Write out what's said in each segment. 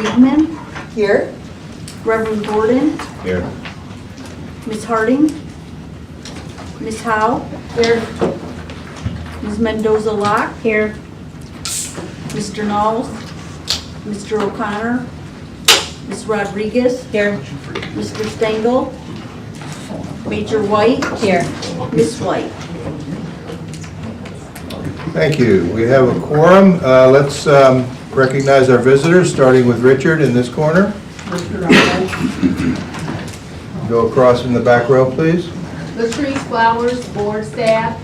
Friedman, Here. Reverend Gordon, Here. Ms. Harding, Ms. Howe, Here. Ms. Mendoza-Locke, Here. Mr. Knowles, Mr. O'Connor, Ms. Rodriguez, Here. Mr. Stengel, Major White, Here. Ms. White. Thank you. We have a quorum. Let's recognize our visitors, starting with Richard in this corner. Go across in the back row, please. Latrice Flowers, board staff.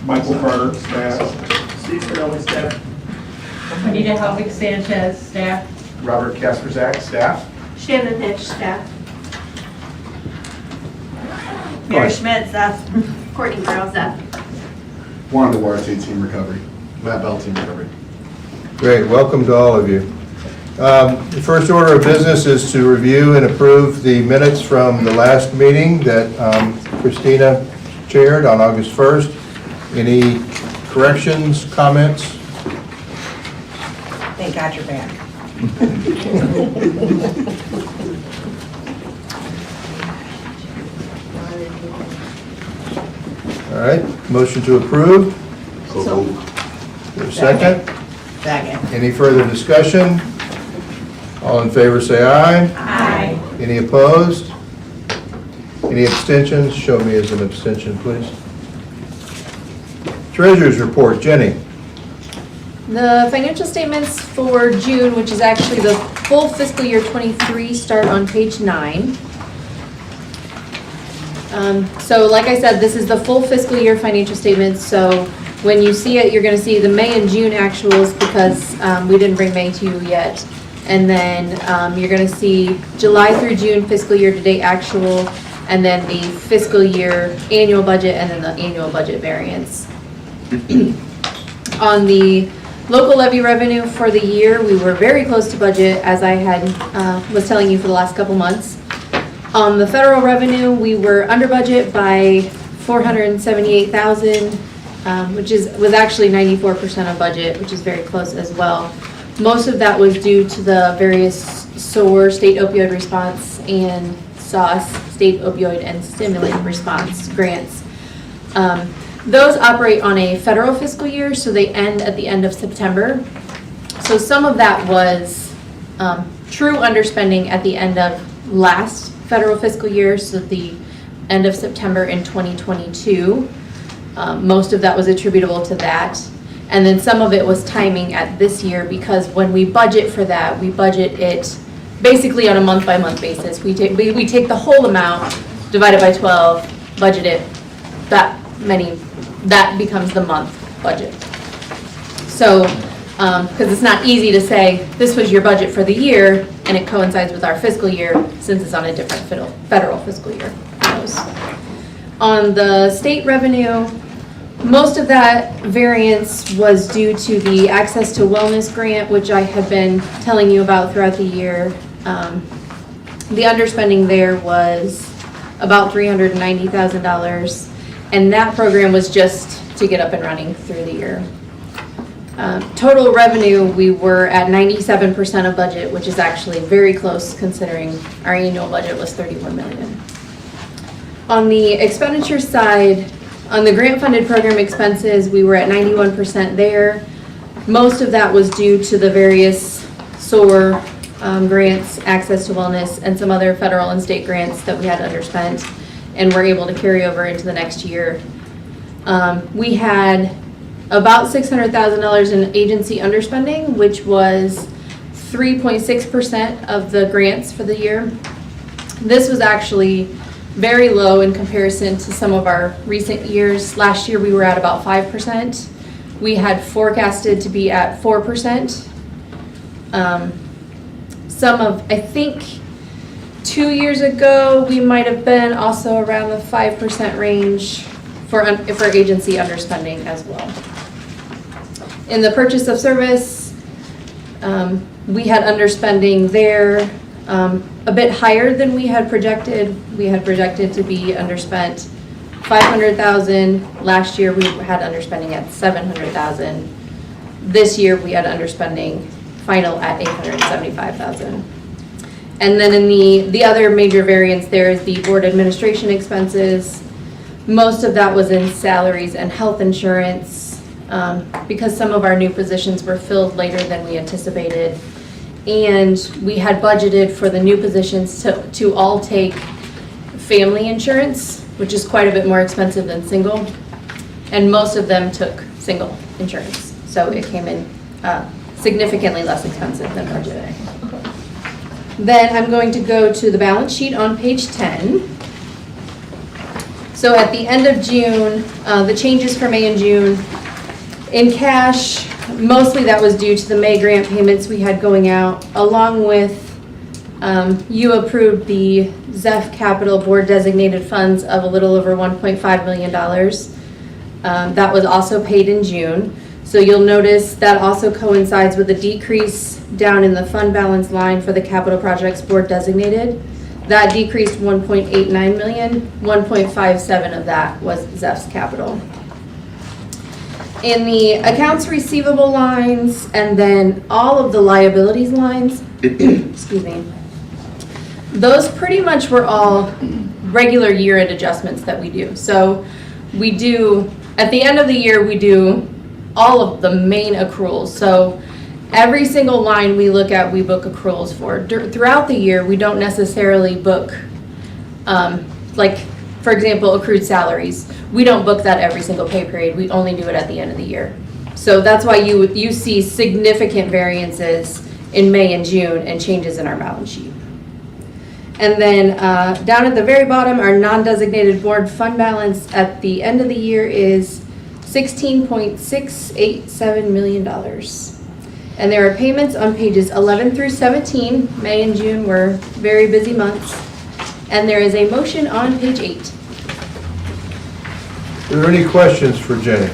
Michael Carter, staff. Steve Spinelli, staff. Anita Helvig Sanchez, staff. Robert Kasperzak, staff. Shannon Hitch, staff. Mary Schmidt, staff. Courtney Burrow, staff. Juan Duarte, team recovery. Matt Bell, team recovery. Great. Welcome to all of you. The first order of business is to review and approve the minutes from the last meeting that Christina chaired on August 1st. Any corrections, comments? Thank God you're back. All right, motion to approve. So There's a second. Second. Any further discussion? All in favor say aye. Aye. Any opposed? Any abstentions? Show me as an abstention, please. Treasurer's report, Jenny. The financial statements for June, which is actually the full fiscal year 23, start on page 9. So like I said, this is the full fiscal year financial statements, so when you see it, you're going to see the May and June actuals because we didn't bring May to you yet. And then you're going to see July through June fiscal year to date actual, and then the fiscal year annual budget, and then the annual budget variance. On the local levy revenue for the year, we were very close to budget, as I had was telling you for the last couple months. On the federal revenue, we were under budget by $478,000, which was actually 94% of budget, which is very close as well. Most of that was due to the various SOAR, state opioid response, and SOS, state opioid and stimulant response grants. Those operate on a federal fiscal year, so they end at the end of September. So some of that was true underspending at the end of last federal fiscal year, so the end of September in 2022. Most of that was attributable to that. And then some of it was timing at this year, because when we budget for that, we budget it basically on a month-by-month basis. We take the whole amount, divide it by 12, budget it, that becomes the month budget. So, because it's not easy to say, this was your budget for the year, and it coincides with our fiscal year, since it's on a different federal fiscal year. On the state revenue, most of that variance was due to the Access to Wellness grant, which I had been telling you about throughout the year. The underspending there was about $390,000, and that program was just to get up and running through the year. Total revenue, we were at 97% of budget, which is actually very close considering our annual budget was $31 million. On the expenditure side, on the grant-funded program expenses, we were at 91% there. Most of that was due to the various SOAR grants, Access to Wellness, and some other federal and state grants that we had underspent and were able to carry over into the next year. We had about $600,000 in agency underspending, which was 3.6% of the grants for the year. This was actually very low in comparison to some of our recent years. Last year we were at about 5%. We had forecasted to be at 4%. I think 2 years ago we might have been also around the 5% range for agency underspending as well. In the purchase of service, we had underspending there, a bit higher than we had projected. We had projected to be underspent $500,000. Last year we had underspending at $700,000. This year we had underspending final at $875,000. And then in the other major variance there is the board administration expenses. Most of that was in salaries and health insurance, because some of our new positions were filled later than we anticipated. And we had budgeted for the new positions to all take family insurance, which is quite a bit more expensive than single. And most of them took single insurance. So it came in significantly less expensive than budgeted. Then I'm going to go to the balance sheet on page 10. So at the end of June, the changes for May and June, in cash, mostly that was due to the May grant payments we had going out, along with you approved the ZEF Capital Board designated funds of a little over $1.5 million. That was also paid in June. So you'll notice that also coincides with a decrease down in the fund balance line for the capital projects board designated. That decreased 1.89 million, 1.57 of that was ZEF's capital. In the accounts receivable lines and then all of the liabilities lines, excuse me, those pretty much were all regular year-end adjustments that we do. So we do, at the end of the year, we do all of the main accruals. So every single line we look at, we book accruals for. Throughout the year, we don't necessarily book, like, for example, accrued salaries. We don't book that every single pay period. We only do it at the end of the year. So that's why you see significant variances in May and June and changes in our balance sheet. And then down at the very bottom, our non-designated board fund balance at the end of the year is $16.687 million. And there are payments on pages 11 through 17. May and June were very busy months. And there is a motion on page 8. Are there any questions for Jenny?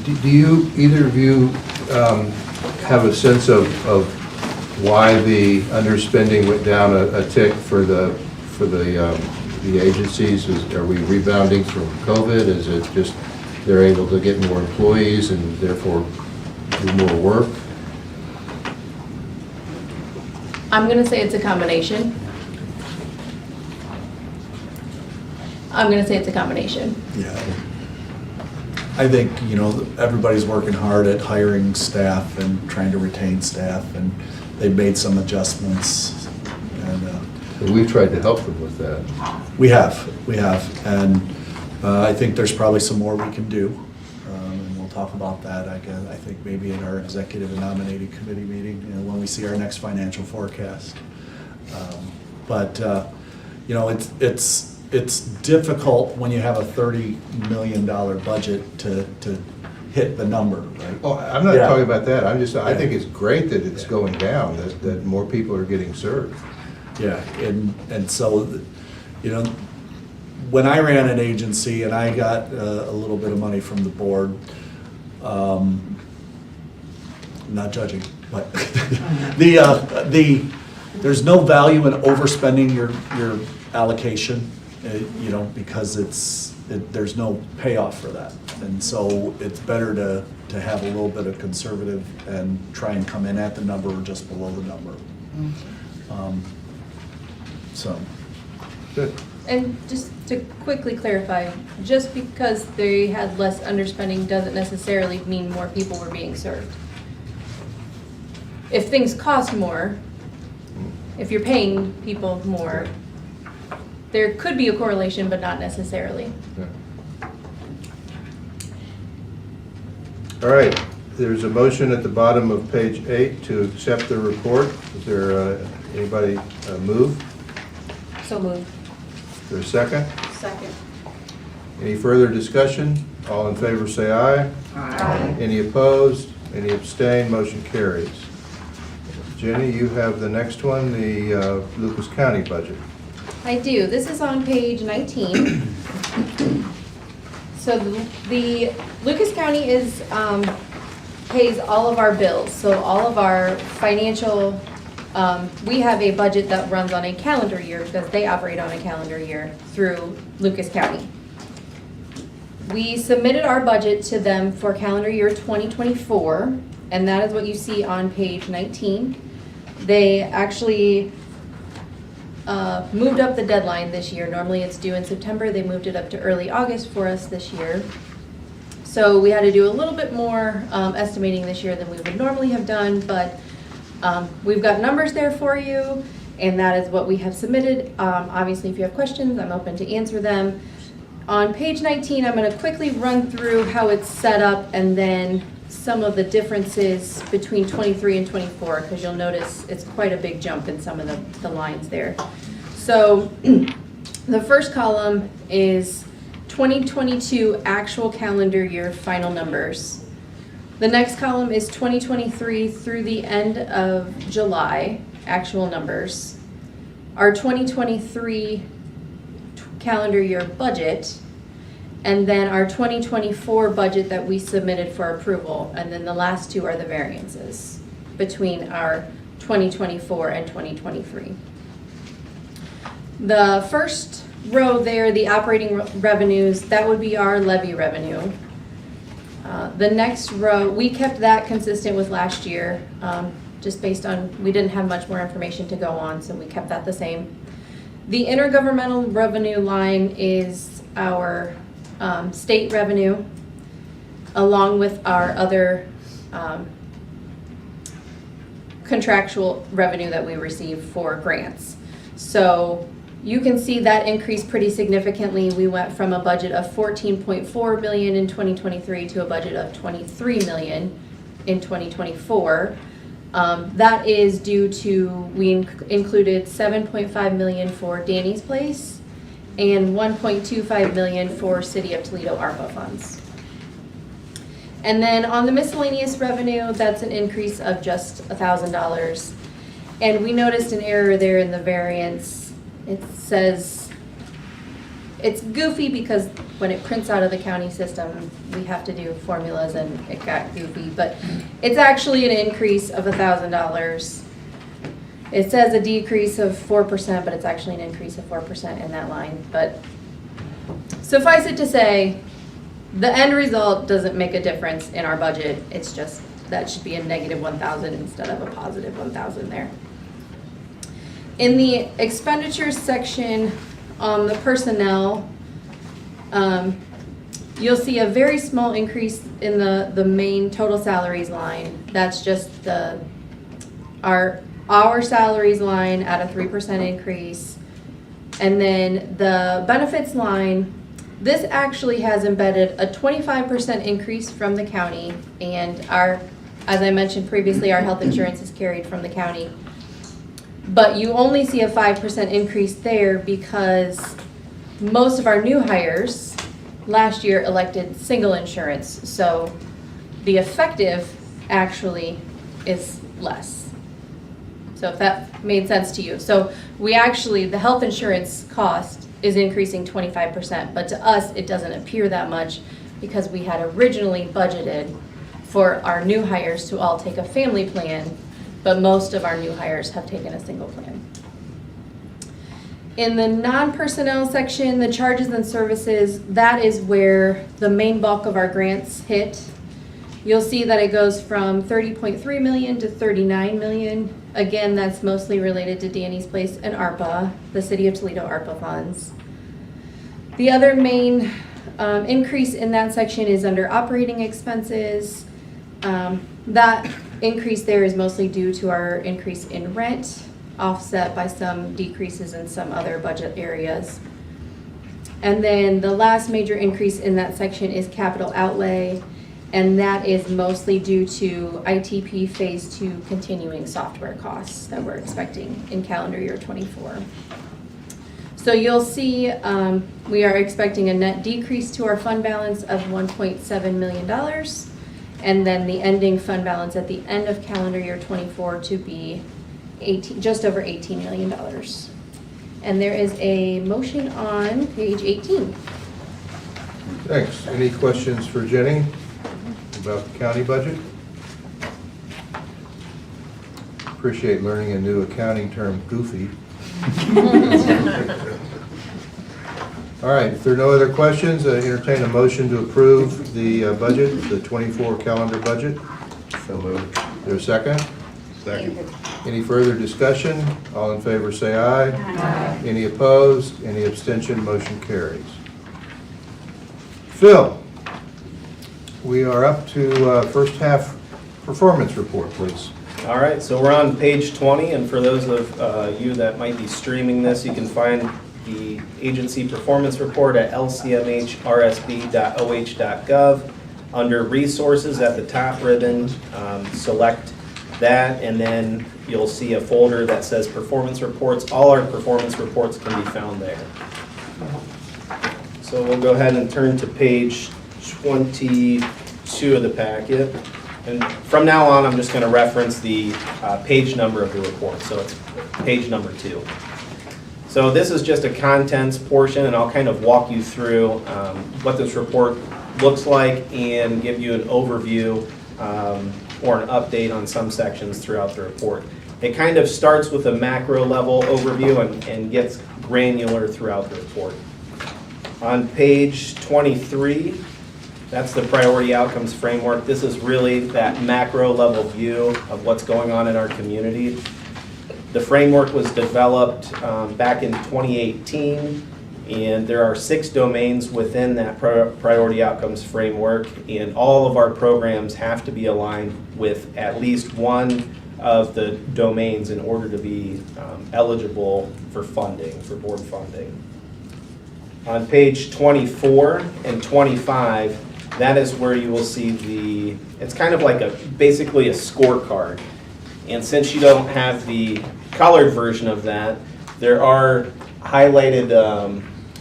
Do you, either of you, have a sense of why the underspending went down a tick for the agencies? Are we rebounding from COVID? Is it just they're able to get more employees and therefore do more work? I'm going to say it's a combination. Yeah. I think, everybody's working hard at hiring staff and trying to retain staff, and they've made some adjustments. And We've tried to help them with that. we have. And I think there's probably some more we can do. And we'll talk about that, I think maybe in our executive and nominating committee meeting, when we see our next financial forecast. It's difficult when you have a $30 million budget to hit the number, right? Oh, I'm not Yeah. talking about that. I think it's great that it's going down, that more people are getting served. Yeah, and so, when I ran an agency and I got a little bit of money from the board, not judging, but there's no value in overspending your allocation, because there's no payoff for that. And so it's better to have a little bit of conservative and try and come in at the number or just below the number. So. Good. And just to quickly clarify, just because they had less underspending doesn't necessarily mean more people were being served. If things cost more, if you're paying people more, there could be a correlation, but not necessarily. Yeah. All right, there's a motion at the bottom of page 8 to accept the report. Is there anybody move? So moved. Is there a second? Second. Any further discussion? All in favor say aye. Aye. Any opposed? Any abstain? Motion carries. Jenny, you have the next one, the Lucas County budget. I do. This is on page 19. So the Lucas County pays all of our bills. So all of our financial, we have a budget that runs on a calendar year because they operate on a calendar year through Lucas County. we submitted our budget to them for calendar year 2024, and that is what you see on page 19. They actually moved up the deadline this year. Normally it's due in September. They moved it up to early August for us this year. So we had to do a little bit more estimating this year than we would normally have done, but we've got numbers there for you, and that is what we have submitted. Obviously, if you have questions, I'm open to answer them. On page 19, I'm going to quickly run through how it's set up and then some of the differences between 23 and 24, because you'll notice it's quite a big jump in some of the lines there. So the first column is 2022 actual calendar year final numbers. The next column is 2023 through the end of July actual numbers. Our 2023 calendar year budget, and then our 2024 budget that we submitted for approval, and then the last two are the variances between our 2024 and 2023. The first row there, the operating revenues, that would be our levy revenue. The next row, we kept that consistent with last year, just based on, we didn't have much more information to go on, so we kept that the same. The intergovernmental revenue line is our state revenue, along with our other contractual revenue that we receive for grants. So you can see that increased pretty significantly. We went from a budget of $14.4 million in 2023 to a budget of $23 million in 2024. That is due to, we included $7.5 million for Danny's Place and $1.25 million for City of Toledo ARPA funds. And then on the miscellaneous revenue, that's an increase of just $1,000. And we noticed an error there in the variance. It says, it's goofy because when it prints out of the county system, we have to do formulas and it got goofy, but it's actually an increase of $1,000. It says a decrease of 4%, but it's actually an increase of 4% in that line. But suffice it to say, the end result doesn't make a difference in our budget. It's just, that should be a negative 1,000 instead of a positive 1,000 there. In the expenditures section, the personnel, you'll see a very small increase in the main total salaries line. That's just our salaries line at a 3% increase. And then the benefits line, this actually has embedded a 25% increase from the county, and as I mentioned previously, our health insurance is carried from the county. But you only see a 5% increase there because most of our new hires last year elected single insurance. So the effective actually is less. So if that made sense to you. So we actually, the health insurance cost is increasing 25%, but to us, it doesn't appear that much because we had originally budgeted for our new hires to all take a family plan, but most of our new hires have taken a single plan. In the non-personnel section, the charges and services, that is where the main bulk of our grants hit. You'll see that it goes from $30.3 million to $39 million. Again, that's mostly related to Danny's Place and ARPA, the City of Toledo ARPA funds. The other main increase in that section is under operating expenses. That increase there is mostly due to our increase in rent, offset by some decreases in some other budget areas. And then the last major increase in that section is capital outlay, and that is mostly due to ITP Phase 2 continuing software costs that we're expecting in calendar year 24. So you'll see we are expecting a net decrease to our fund balance of $1.7 million. And then the ending fund balance at the end of calendar year 24 to be just over $18 million. And there is a motion on page 18. Thanks. Any questions for Jenny about the county budget? Appreciate learning a new accounting term, goofy. All right, if there are no other questions, I entertain a motion to approve the budget, the 24 calendar budget. So moved. Is there a second? Second. Any further discussion? All in favor say aye. Aye. Any opposed? Any abstention? Motion carries. Phil, we are up to first half performance report, please. All right, so we're on page 20, and for those of you that might be streaming this, you can find the agency performance report at lcmhrsb.oh.gov. Under resources at the top ribbon, select that, and then you'll see a folder that says performance reports. All our performance reports can be found there. So we'll go ahead and turn to page 22 of the packet. And from now on, I'm just going to reference the page number of the report. So it's page number 2. So this is just a contents portion, and I'll kind of walk you through what this report looks like and give you an overview or an update on some sections throughout the report. It kind of starts with a macro level overview and gets granular throughout the report. On page 23, that's the priority outcomes framework. This is really that macro level view of what's going on in our community. The framework was developed back in 2018, and there are 6 domains within that priority outcomes framework, and all of our programs have to be aligned with at least one of the domains in order to be eligible for funding, for board funding. On page 24 and 25, that is where you will see it's kind of like basically a scorecard. And since you don't have the colored version of that, there are highlighted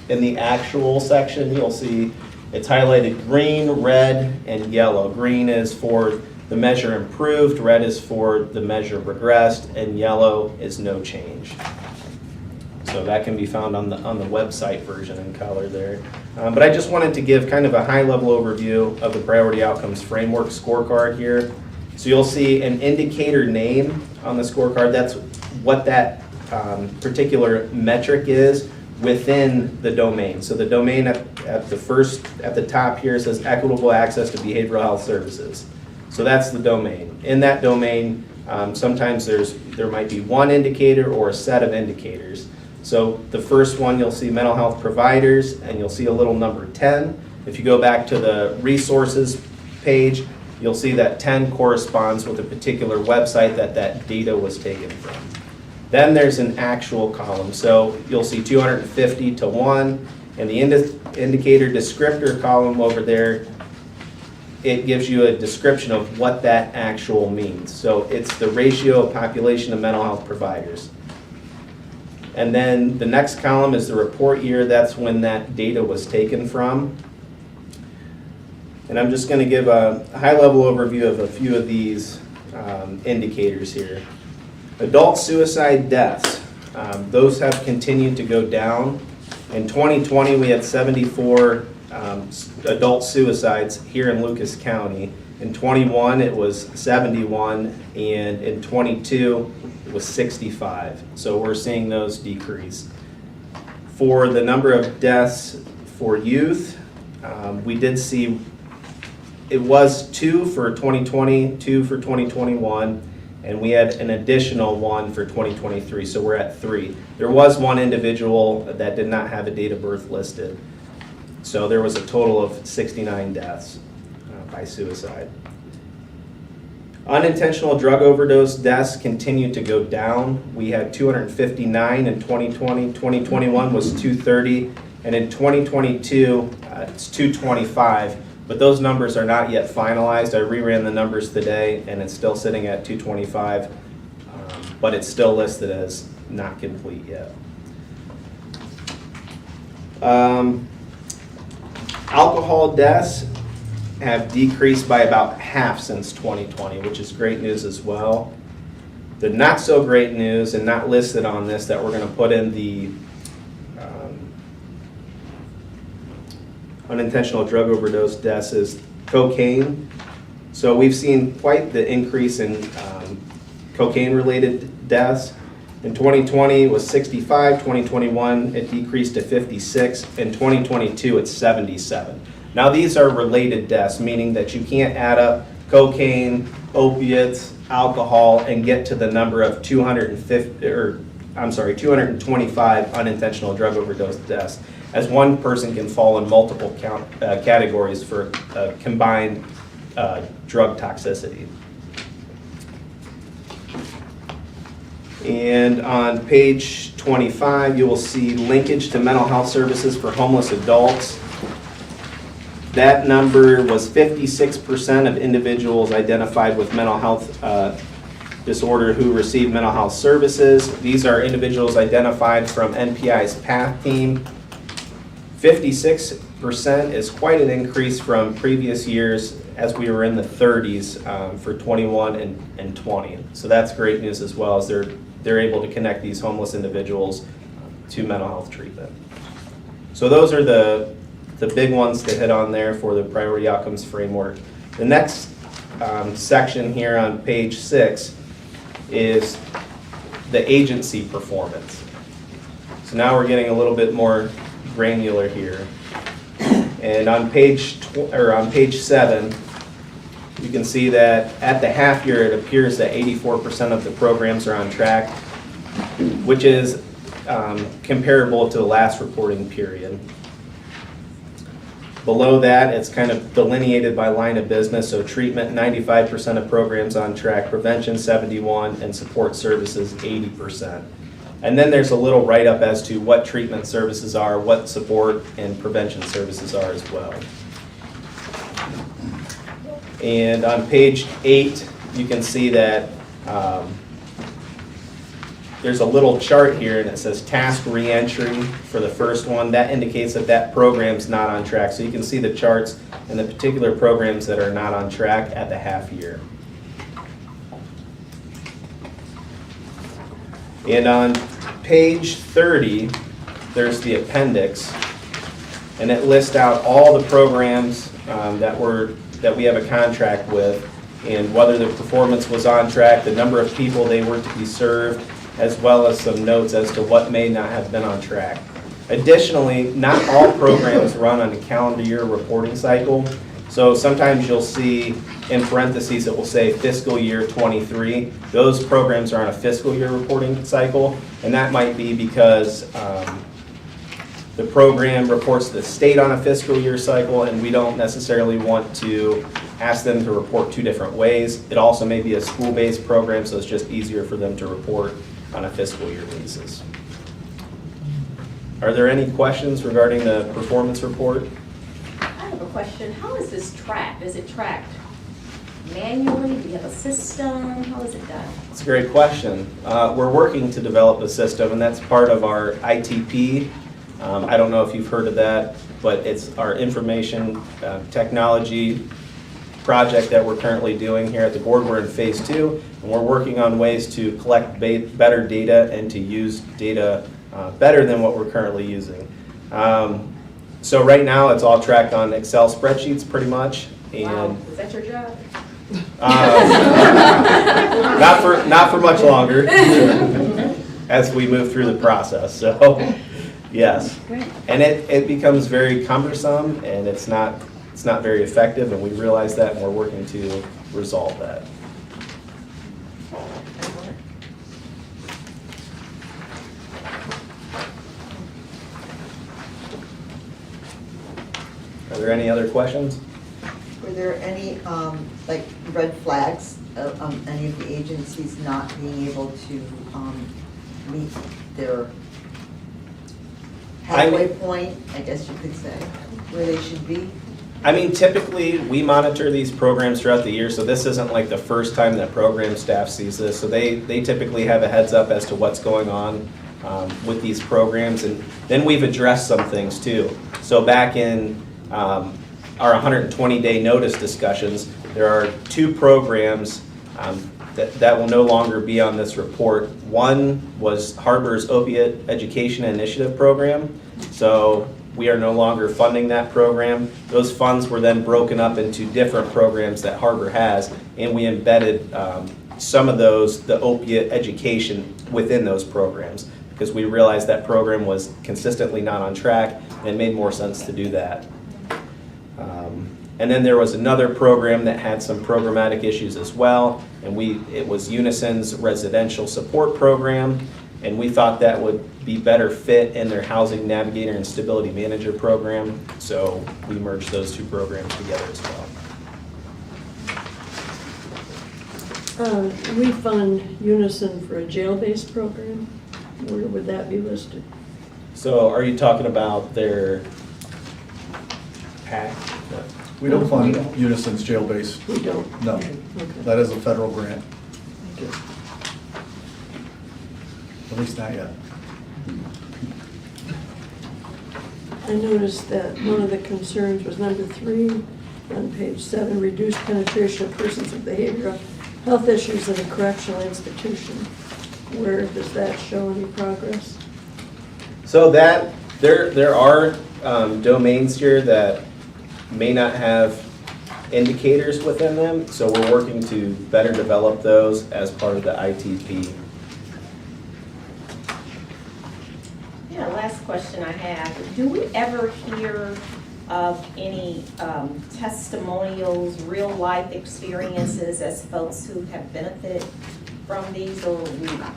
in the actual section, you'll see it's highlighted green, red, and yellow. Green is for the measure improved, red is for the measure progressed, and yellow is no change. So that can be found on the website version in color there. But I just wanted to give kind of a high-level overview of the Priority Outcomes Framework scorecard here. So you'll see an indicator name on the scorecard. That's what that particular metric is within the domain. So the domain at the top here says equitable access to behavioral health services. So that's the domain. In that domain, sometimes there might be one indicator or a set of indicators. So the first one, you'll see mental health providers, and you'll see a little number 10. If you go back to the resources page, you'll see that 10 corresponds with a particular website that data was taken from. Then there's an actual column. So you'll see 250 to 1, and the indicator descriptor column over there, it gives you a description of what that actual means. So it's the ratio of population of mental health providers. And then the next column is the report year. That's when that data was taken from. And I'm just going to give a high-level overview of a few of these indicators here. Adult suicide deaths. Those have continued to go down. In 2020, we had 74 adult suicides here in Lucas County. In 21, it was 71, and in 22, it was 65. So we're seeing those decrease. For the number of deaths for youth, we did see it was 2 for 2020, 2 for 2021, and we had an additional 1 for 2023, so we're at 3. There was one individual that did not have a date of birth listed. So there was a total of 69 deaths by suicide. Unintentional drug overdose deaths continue to go down. We had 259 in 2020. 2021 was 230, and in 2022, it's 225. But those numbers are not yet finalized. I reran the numbers today, and it's still sitting at 225, but it's still listed as not complete yet. Alcohol deaths have decreased by about half since 2020, which is great news as well. The not so great news, and not listed on this, that we're going to put in the unintentional drug overdose deaths is cocaine. So we've seen quite the increase in cocaine-related deaths. In 2020, it was 65, 2021, it decreased to 56, in 2022, it's 77. Now, these are related deaths, meaning that you can't add up cocaine, opiates, alcohol, and get to the number of 225 unintentional drug overdose deaths, as one person can fall in multiple categories for combined drug toxicity. And on page 25, you will see linkage to mental health services for homeless adults. That number was 56% of individuals identified with mental health disorder who receive mental health services. These are individuals identified from NPI's PATH team. 56% is quite an increase from previous years, as we were in the 30s for 21 and 20. So that's great news as well, as they're able to connect these homeless individuals to mental health treatment. So those are the big ones to hit on there for the priority outcomes framework. The next section here on page 6 is the agency performance. So now we're getting a little bit more granular here. And on page 7, you can see that at the half year, it appears that 84% of the programs are on track, which is comparable to the last reporting period. Below that, it's kind of delineated by line of business. So treatment, 95% of programs on track, prevention 71%, and support services 80%. And then there's a little write-up as to what treatment services are, what support and prevention services are as well. And on page 8, you can see that there's a little chart here, and it says task reentry for the first one. That indicates that that program's not on track. So you can see the charts and the particular programs that are not on track at the half year. And on page 30, there's the appendix, and it lists out all the programs that we have a contract with, and whether the performance was on track, the number of people they were to be served, as well as some notes as to what may not have been on track. Additionally, not all programs run on a calendar year reporting cycle. So sometimes you'll see in parentheses it will say fiscal year 23. Those programs are on a fiscal year reporting cycle, and that might be because the program reports to the state on a fiscal year cycle, and we don't necessarily want to ask them to report two different ways. It also may be a school-based program, so it's just easier for them to report on a fiscal year basis. Are there any questions regarding the performance report? I have a question. How is this tracked? Is it tracked manually? Do you have a system? How is it done? It's a great question. We're working to develop a system, and that's part of our ITP. I don't know if you've heard of that, but it's our information technology project that we're currently doing here at the board. We're in phase 2, and we're working on ways to collect better data and to use data better than what we're currently using. So right now, it's all tracked on Excel spreadsheets pretty much. And Wow. Is that your job? not for much longer as we move through the process. So yes, and it becomes very cumbersome, and it's not very effective, and we realize that, and we're working to resolve that. Are there any other questions? Were there any, like, red flags of any of the agencies not being able to meet their halfway point, I guess you could say, where they should be? I mean, typically, we monitor these programs throughout the year, so this isn't like the first time that program staff sees this. So they typically have a heads up as to what's going on with these programs, and then we've addressed some things too. So back in our 120-day notice discussions, there are 2 programs that will no longer be on this report. One was Harbor's Opiate Education Initiative program. So we are no longer funding that program. Those funds were then broken up into different programs that Harbor has, and we embedded some of those, the opiate education within those programs, because we realized that program was consistently not on track, and it made more sense to do that. And then there was another program that had some programmatic issues as well, and it was Unison's residential support program, and we thought that would be better fit in their housing navigator and stability manager program, so we merged those two programs together as well. We fund Unison for a jail-based program. Where would that be listed? So are you talking about their PAC? No. We don't fund Unison's jail-based. We don't? No, Okay. that is a federal grant. At least not yet. I noticed that one of the concerns was number 3 on page 7, reduced penetration of persons with behavioral health issues in a correctional institution. Where does that show any progress? So that, there are domains here that may not have indicators within them, so we're working to better develop those as part of the ITP. Yeah, last question I have, do we ever hear of any testimonials, real-life experiences as folks who have benefited from these, or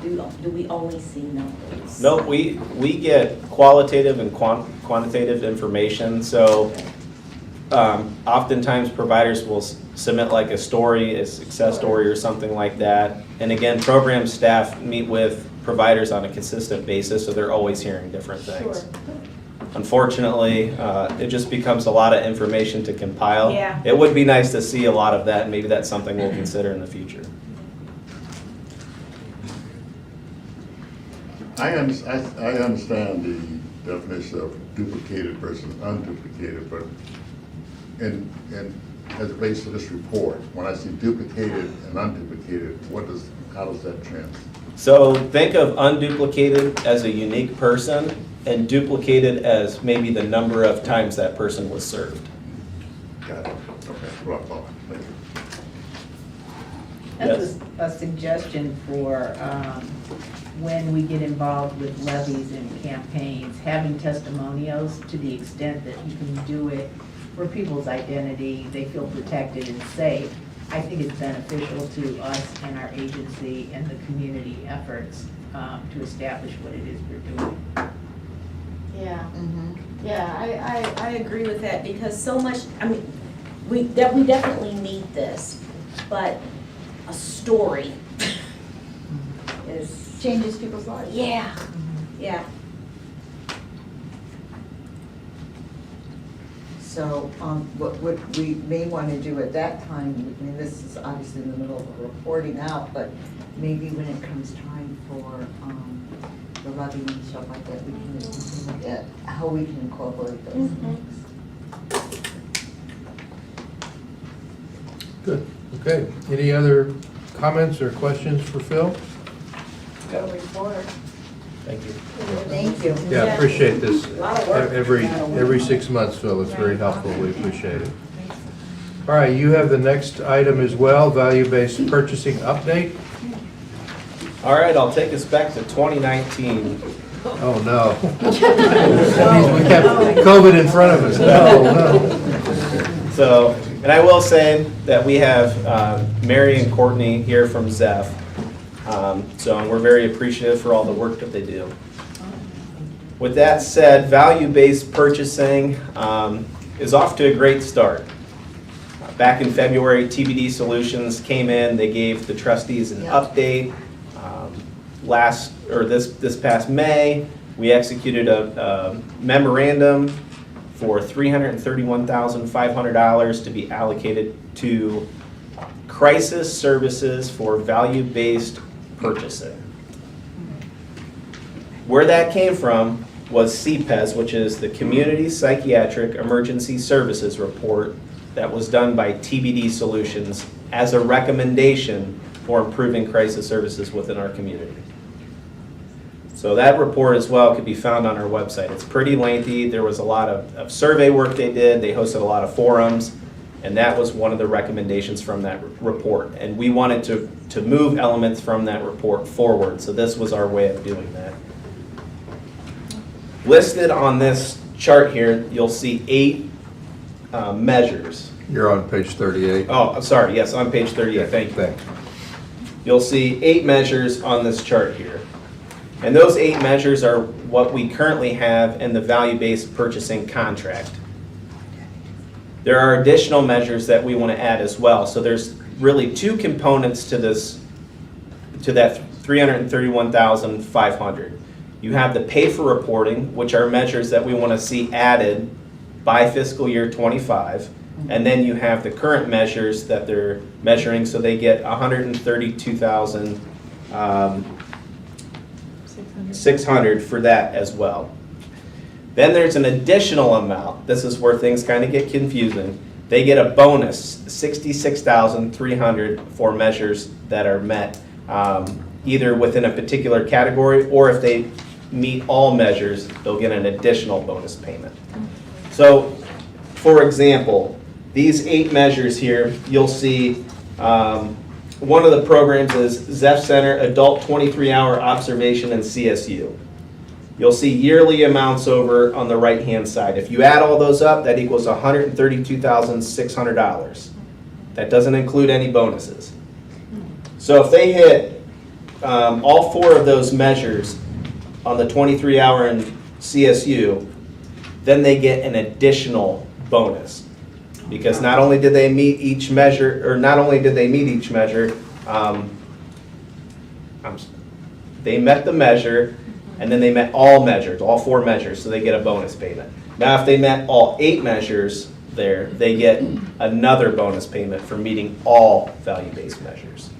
do we only see numbers? No, we get qualitative and quantitative information, so oftentimes providers will submit like a story, a success story or something like that. And again, program staff meet with providers on a consistent basis, so they're always hearing different things. Sure. Unfortunately, it just becomes a lot of information to compile. Yeah. It would be nice to see a lot of that, and maybe that's something we'll consider in the future. I understand the definition of duplicated versus unduplicated, but and as it relates to this report, when I see duplicated and unduplicated, how does that translate? So think of unduplicated as a unique person, and duplicated as maybe the number of times that person was served. Got it. Okay. Well, thank you. That's a suggestion for when we get involved with levies and campaigns, having testimonials to the extent that you can do it for people's identity, they feel protected and safe. I think it's beneficial to us and our agency and the community efforts to establish what it is we're doing. Yeah, yeah, I agree with that, because so much, I mean, we definitely need this, but a story is. Changes people's lives. Yeah, yeah. So what we may want to do at that time, I mean, this is obviously in the middle of reporting out, but maybe when it comes time for the levy and stuff like that, we can look at how we can incorporate those things. Good, okay. Any other comments or questions for Phil? Go report. Thank you. Thank you. Yeah, appreciate this. Lot of work. Every 6 months, Phil, it's very helpful, we appreciate it. All right, you have the next item as well, value-based purchasing update. All right, I'll take us back to 2019. Oh, no. That means we have COVID in front of us. No. So, and I will say that we have Mary and Courtney here from Zeph. And we're very appreciative for all the work that they do. With that said, value-based purchasing is off to a great start. Back in February, TBD Solutions came in, they gave the trustees an update. This past May, we executed a memorandum for $331,500 to be allocated to crisis services for value-based purchasing. Where that came from was CPES, which is the Community Psychiatric Emergency Services Report that was done by TBD Solutions as a recommendation for improving crisis services within our community. So that report as well could be found on our website. It's pretty lengthy. There was a lot of survey work they did. They hosted a lot of forums. And that was one of the recommendations from that report. And we wanted to move elements from that report forward, so this was our way of doing that. Listed on this chart here, you'll see 8 measures. You're on page 38. Oh, I'm sorry, yes, on page 38, thank you. Thanks. You'll see 8 measures on this chart here. And those 8 measures are what we currently have in the value-based purchasing contract. There are additional measures that we want to add as well. So there's really 2 components to this, to that 331,500. You have the pay for reporting, which are measures that we want to see added by fiscal year 25. And then you have the current measures that they're measuring, so they get 132,600 for that as well. Then there's an additional amount. This is where things kind of get confusing. They get a bonus, 66,300 for measures that are met, either within a particular category, or if they meet all measures, they'll get an additional bonus payment. So, for example, these 8 measures here, you'll see one of the programs is ZEF Center Adult 23-Hour Observation and CSU. You'll see yearly amounts over on the right-hand side. If you add all those up, that equals $132,600. That doesn't include any bonuses. So if they hit all 4 of those measures on the 23-hour and CSU, then they get an additional bonus. Because not only did they meet each measure, they met the measure, and then they met all measures, all 4 measures, so they get a bonus payment. Now, if they met all 8 measures there, they get another bonus payment for meeting all value-based measures.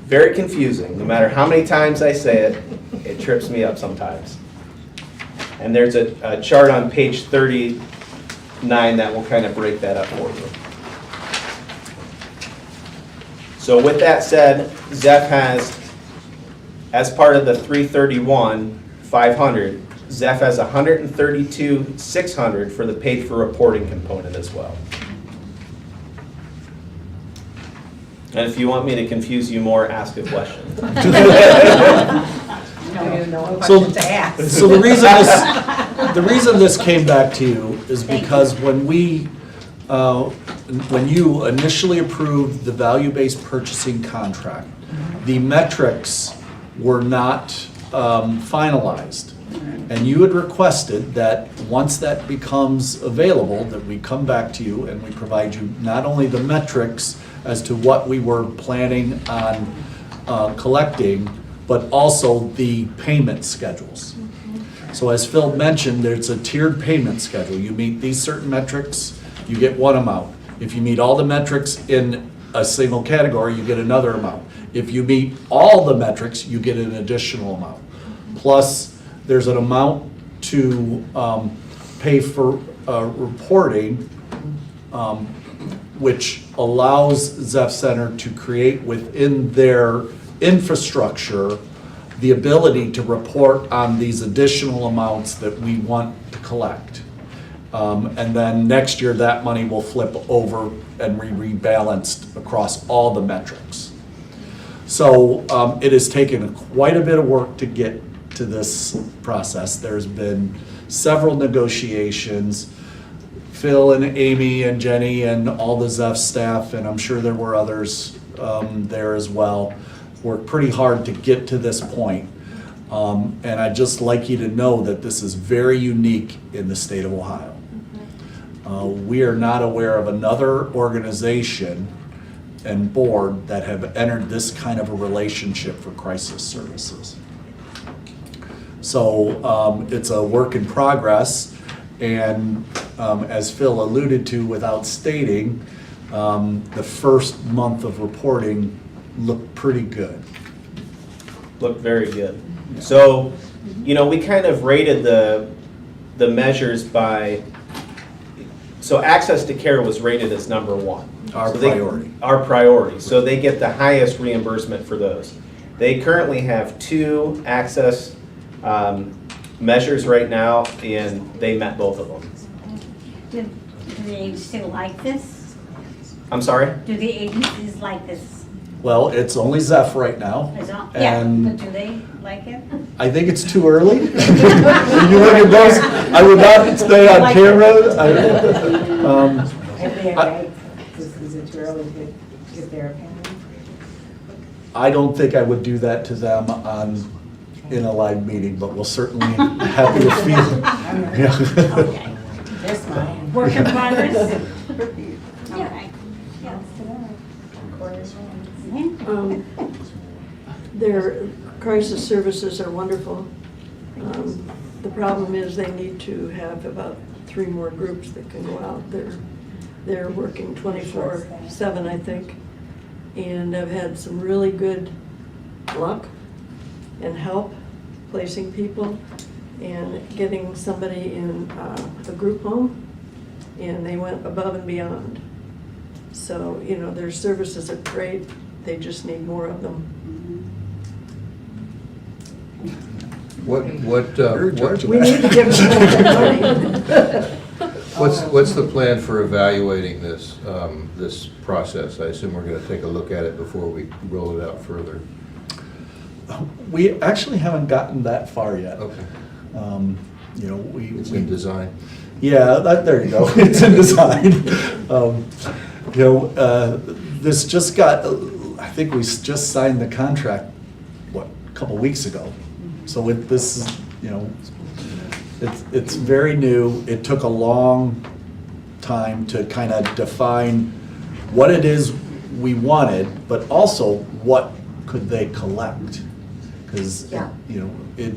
Very confusing. No matter how many times I say it, it trips me up sometimes. And there's a chart on page 39 that will kind of break that up for you. So with that said, ZEF has, as part of the 331,500, ZEF has 132,600 for the paid for reporting component as well. And if you want me to confuse you more, ask a question. So the reason this came back to you is because when you initially approved the value-based purchasing contract, the metrics were not finalized. And you had requested that once that becomes available, that we come back to you and we provide you not only the metrics as to what we were planning on collecting, but also the payment schedules. So as Phil mentioned, there's a tiered payment schedule. You meet these certain metrics, you get one amount. If you meet all the metrics in a single category, you get another amount. If you meet all the metrics, you get an additional amount. Plus, there's an amount to pay for reporting, which allows ZEF Center to create within their infrastructure the ability to report on these additional amounts that we want to collect. And then next year, that money will flip over and be rebalanced across all the metrics. So it has taken quite a bit of work to get to this process. There's been several negotiations. Phil and Amy and Jenny and all the ZEF staff, and I'm sure there were others there as well, worked pretty hard to get to this point. And I'd just like you to know that this is very unique in the state of Ohio. We are not aware of another organization and board that have entered this kind of a relationship for crisis services. So it's a work in progress, and as Phil alluded to without stating, the first month of reporting looked pretty good. Looked very good. So, you know, we kind of rated the measures by, so access to care was rated as number 1. Our So priority. Our priority. So they get the highest reimbursement for those. They currently have 2 access measures right now, and they met both of them. Do the agency like this? I'm sorry? Do the agencies like this? Well, it's only Zeph right now. Yeah, And but do they like it? I think it's too early. You look at those, I would not stay on camera. Is it too early to get their opinion? I don't think I would do that to them in a live meeting, but we'll certainly happy to feed. Okay. That's fine. Work in progress? Okay. Their crisis services are wonderful. The problem is they need to have about 3 more groups that can go out. They're working 24/7, I think. And I've had some really good luck and help placing people and getting somebody in a group home, and they went above and beyond. So, you know, their services are great, they just need more of them. What, We need to give them more money. what's the plan for evaluating this, this process? I assume we're gonna take a look at it before we roll it out further. We actually haven't gotten that far yet. Okay. You know, It's in design. Yeah, there you go. It's in design. You know, this just got, I think we just signed the contract, what, a couple weeks ago. So this is, you know, it's very new. It took a long time to kind of define what it is we wanted, but also what could they collect? Because, Yeah. you know, it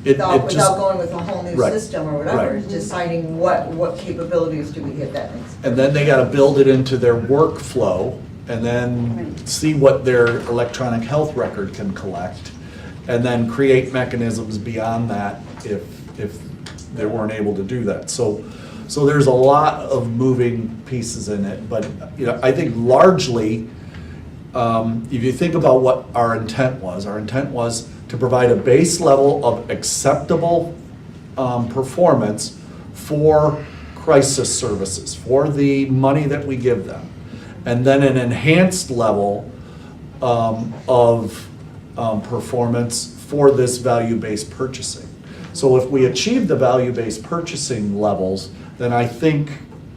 Without just. going with a whole new Right, system or whatever, right. deciding what capabilities do we have that makes. And then they gotta build it into their workflow, and then see what their electronic health record can collect, and then create mechanisms beyond that if they weren't able to do that. So there's a lot of moving pieces in it, but, you know, I think largely, if you think about what our intent was to provide a base level of acceptable performance for crisis services, for the money that we give them. And then an enhanced level of performance for this value-based purchasing. So if we achieve the value-based purchasing levels, then I think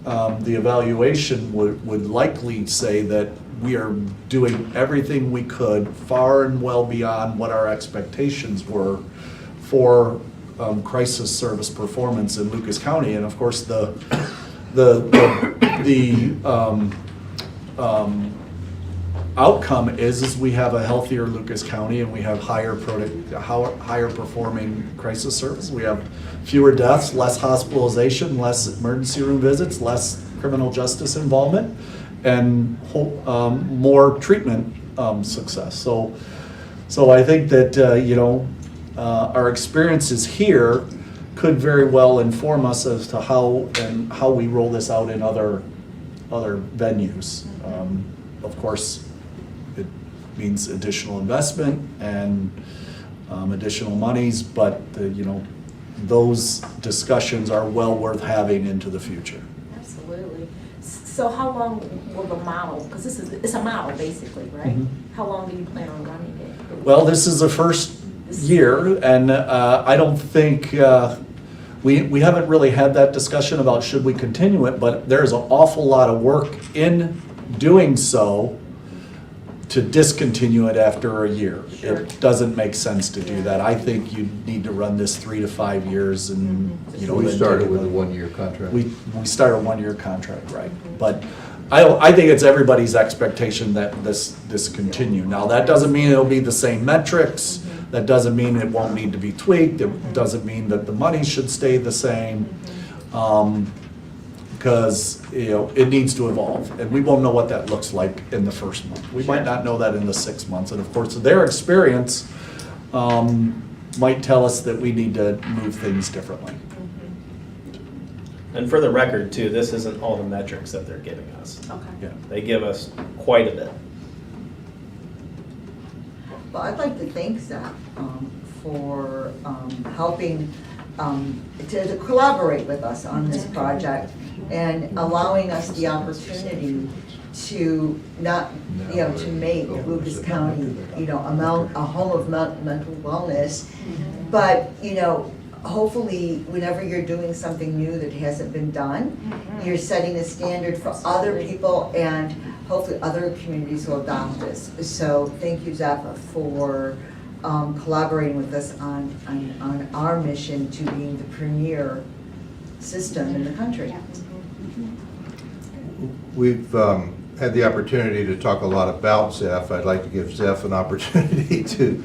the evaluation would likely say that we are doing everything we could, far and well beyond what our expectations were for crisis service performance in Lucas County. And of course, the outcome is we have a healthier Lucas County, and we have higher performing crisis service. We have fewer deaths, less hospitalization, less emergency room visits, less criminal justice involvement, and more treatment success. So I think that you know, our experiences here could very well inform us as to how we roll this out in other venues. Of course, it means additional investment and additional monies, but you know, those discussions are well worth having into the future. Absolutely. So how long will the model, because it's a model basically, right? Mhm. How long do you plan on running it? Well, this is the first year, and I don't think, we haven't really had that discussion about should we continue it, but there's an awful lot of work in doing so to discontinue it after a year. Sure. It doesn't make sense to do that. I think you need to run this 3 to 5 years and, you know. We then started take with a another- 1-year contract. We started a 1-year contract, right? But I think it's everybody's expectation that this continue. Now, that doesn't mean it'll be the same metrics. That doesn't mean it won't need to be tweaked. It doesn't mean that the money should stay the same. Because, you know, it needs to evolve, and we won't know what that looks like in the first month. We might not know that in the 6 months, and of course, their experience might tell us that we need to move things differently. And for the record too, this isn't all the metrics that they're giving us. Okay. Yeah. They give us quite a bit. Well, I'd like to thank Zach for helping to collaborate with us on this project and allowing us the opportunity to not, to make Lucas County, a home of mental wellness. But, hopefully, whenever you're doing something new that hasn't been done, you're setting a standard for other people, and hopefully other communities will adopt this. So thank you, Zeph, for collaborating with us on our mission to being the premier system in the country. We've had the opportunity to talk a lot about Zeph. I'd like to give Zeph an opportunity to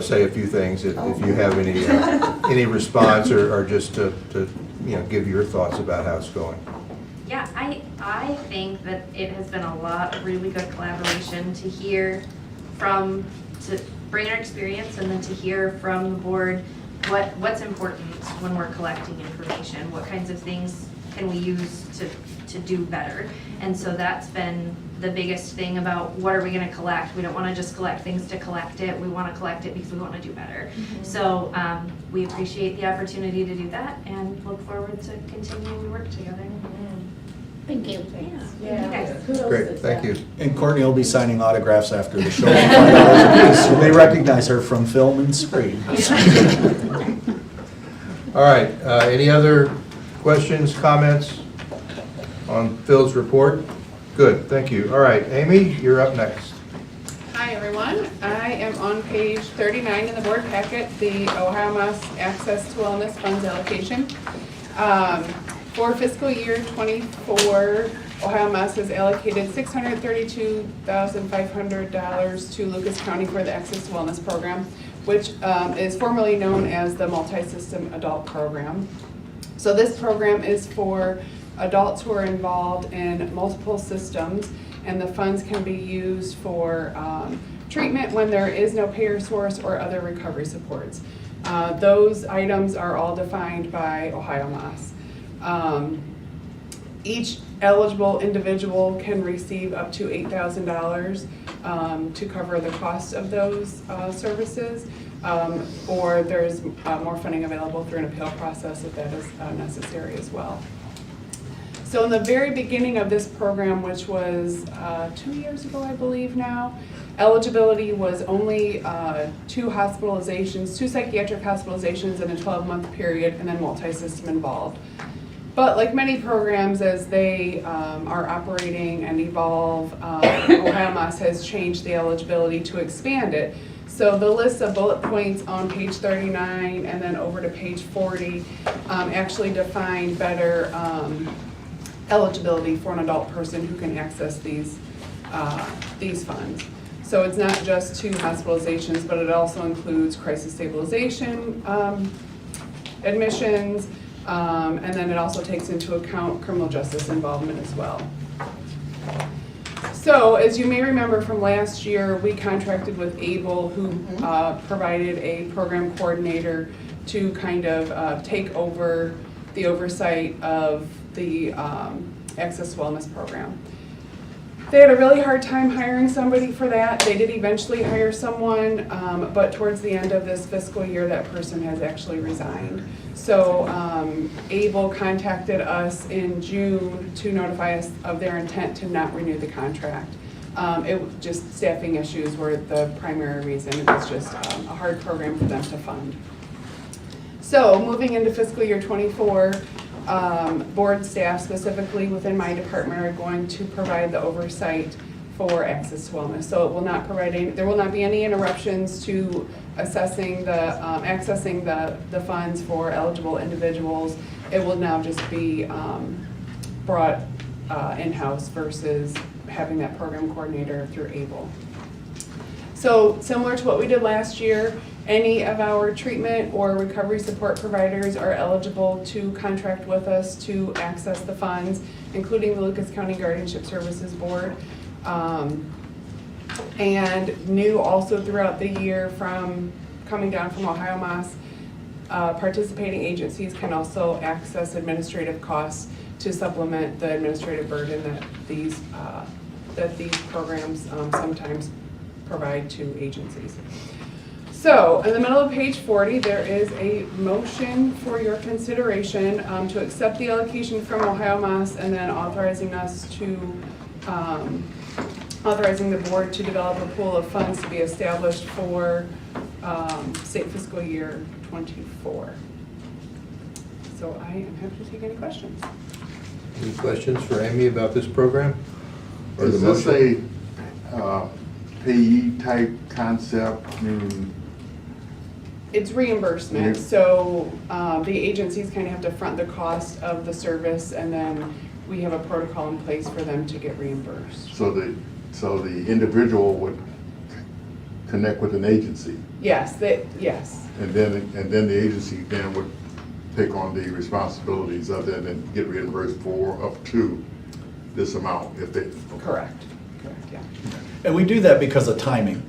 say a few things if you have any response or just to give your thoughts about how it's going. Yeah, I think that it has been a lot of really good collaboration to hear to bring our experience and then to hear from the board what's important when we're collecting information, what kinds of things can we use to do better. And so that's been the biggest thing about what are we going to collect. We don't want to just collect things to collect it. We want to collect it because we want to do better. So we appreciate the opportunity to do that and look forward to continuing to work together. Thank you. Great, thank you. And Courtney will be signing autographs after the show. $5 apiece. You may recognize her from film and screen. All right, any other questions, comments on Phil's report? Good, thank you. All right, Amy, you're up next. Hi, everyone. I am on page 39 in the board packet, the Ohio Mass Access to Wellness Funds allocation. For fiscal year 24, Ohio Mass has allocated $632,500 to Lucas County for the Access to Wellness Program, which is formerly known as the Multi-System Adult Program. So this program is for adults who are involved in multiple systems, and the funds can be used for treatment when there is no payer source or other recovery supports. Those items are all defined by Ohio Mass. Each eligible individual can receive up to $8,000 to cover the cost of those services, or there's more funding available through an appeal process if that is necessary as well. So in the very beginning of this program, which was 2 years ago, I believe now, eligibility was only 2 hospitalizations, 2 psychiatric hospitalizations in a 12-month period, and then multi-system involved. But like many programs, as they are operating and evolve, Ohio Mass has changed the eligibility to expand it. So the list of bullet points on page 39 and then over to page 40 actually define better eligibility for an adult person who can access these funds. So it's not just 2 hospitalizations, but it also includes crisis stabilization admissions, and then it also takes into account criminal justice involvement as well. So as you may remember from last year, we contracted with ABLE, who provided a program coordinator to kind of take over the oversight of the Access Wellness Program. They had a really hard time hiring somebody for that. They did eventually hire someone, but towards the end of this fiscal year, that person has actually resigned. So ABLE contacted us in June to notify us of their intent to not renew the contract. It was just staffing issues were the primary reason. It was just a hard program for them to fund. So moving into fiscal year 24, board staff specifically within my department are going to provide the oversight for Access to Wellness. So it will not provide any, there will not be any interruptions to assessing accessing the funds for eligible individuals. It will now just be brought in-house versus having that program coordinator through ABLE. So similar to what we did last year, any of our treatment or recovery support providers are eligible to contract with us to access the funds, including the Lucas County Guardianship Services Board. And new also throughout the year from coming down from Ohio Mass, participating agencies can also access administrative costs to supplement the administrative burden that these programs sometimes provide to agencies. So, in the middle of page 40, there is a motion for your consideration to accept the allocation from Ohio Mass and then authorizing us to, authorizing the board to develop a pool of funds to be established for state fiscal year '24. So I am happy to take any questions. Any questions for Amy about this program? Or Is the this motion? a payee type concept? I mean, It's reimbursement, so the agencies kind of have to front the cost of the service, and then we have a protocol in place for them to get reimbursed. so the individual would connect with an agency, Yes, yes. and then the agency then would take on the responsibilities of it and get reimbursed for up to this amount if they. Correct, yeah. And we do that because of timing,